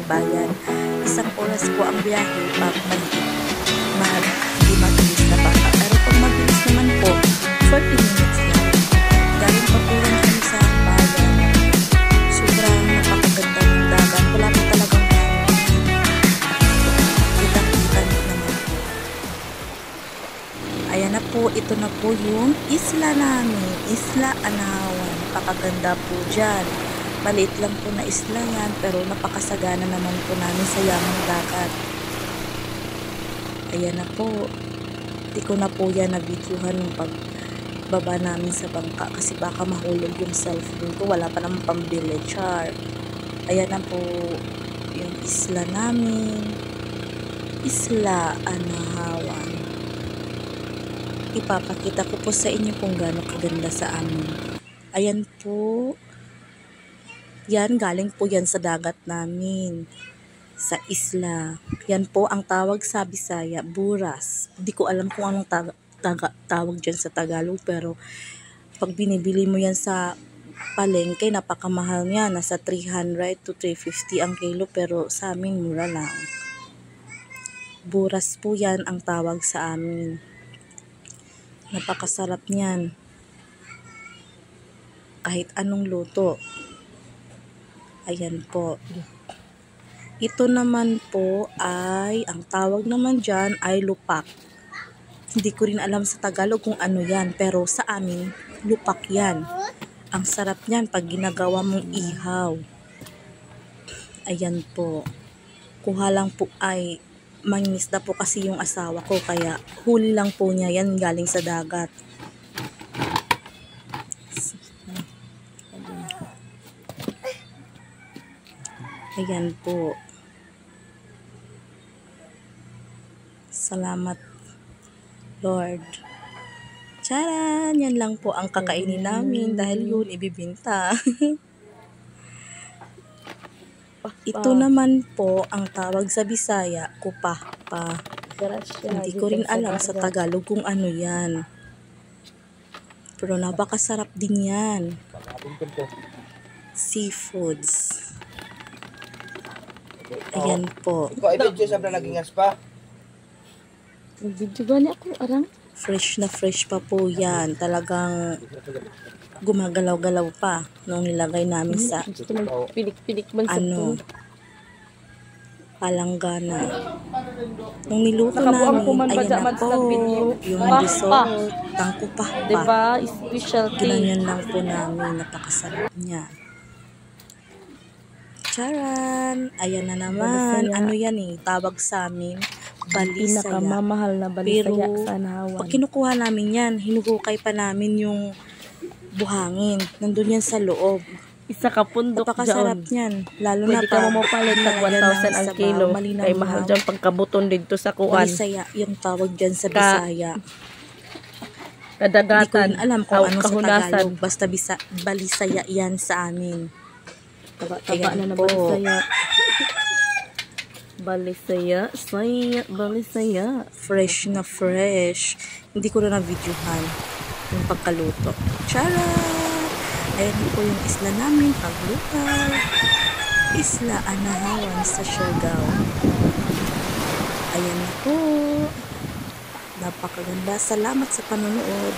aming bayan. Isang oras po ang biyahe pag hindi mabilis na baka. Pero pag mabilis naman po, 40 minutes lang. Galing pa po lang kami sa bayan. Sobrang napakaganda ng dagat. Wala po talagang kita-kita naman po. Ayan na po, ito na po yung isla namin, Isla Anawan. Napakaganda po dyan. Maliit lang po na isla yan, pero napakasagana naman po namin sa yamang dagat. Ayan na po. Hindi ko na po yan na-videohan yung pagbaba namin sa bangka kasi baka mahulog yung cellphone ko. Wala pa naman pambili, char. Ayan na po yung isla namin, Isla Anawan. Ipapakita ko po sa inyo kung gaano kaganda sa amin. Ayan po. Yan, galing po yan sa dagat namin. Sa isla. Yan po ang tawag sa Bisaya, buras. Hindi ko alam kung anong tawag dyan sa Tagalog. Pero pag binibili mo yan sa palengke, napakamahal niya. Nasa 300 to 350 ang kilo. Pero sa amin, mura lang. Buras po yan ang tawag sa amin. Napakasarap niyan. Kahit anong luto. Ayan po. Ito naman po ay, ang tawag naman dyan ay lupak. Hindi ko rin alam sa Tagalog kung ano yan. Pero sa amin, lupak yan. Ang sarap niyan pag ginagawa mong ihaw. Ayan po. Kuha lang po ay, mangingisda po kasi yung asawa ko. Kaya huli lang po niya yan galing sa dagat. Ayan po. Salamat, Lord. Charan! Yan lang po ang kakainin namin dahil yun ibibinta. Ito naman po ang tawag sa Bisaya, kupahpa. Hindi ko rin alam sa Tagalog kung ano yan. Pero napakasarap din yan. Seafoods. Ayan po. Ikaw i-video sa naging aspa. Video ba niya ako arang? Fresh na fresh pa po yan. Talagang gumagalaw-galaw pa nung nilagay namin sa Pilik-pilik man sa ano, palanggana. Nung niluto namin, ayan na po yung resort, tangkupahpa. Diba? Specialty. Ginanyan lang po namin. Napakasarap niya. Charan! Ayan na naman. Ano yan eh? Tawag sa amin, balisaya. Pinakamamahal na balisaya sa Anawan. Pag kinukuha namin yan, hinuhukay pa namin yung buhangin. Nandun yan sa loob. Isa ka pundok Napakasarap dyan. niyan. Lalo Pwede na ka pa. mapalit ng 1,000 ang kilo. Kay mahal dyan pagkabuton dito sa kuwan. Balisaya. Yung tawag dyan sa Bisaya. Hindi ko Kadagatan. rin alam kung ano sa kahunasan. Tagalog. Basta balisaya yan sa amin. Taba na po. balisaya. Balisaya. Fresh na fresh. Hindi ko na na-videohan yung pagkaluto. Tara! Ayan po yung isla namin, paglukal. Isla Anawan sa Siargao. Ayan na po. Napakaganda. Salamat sa panonood.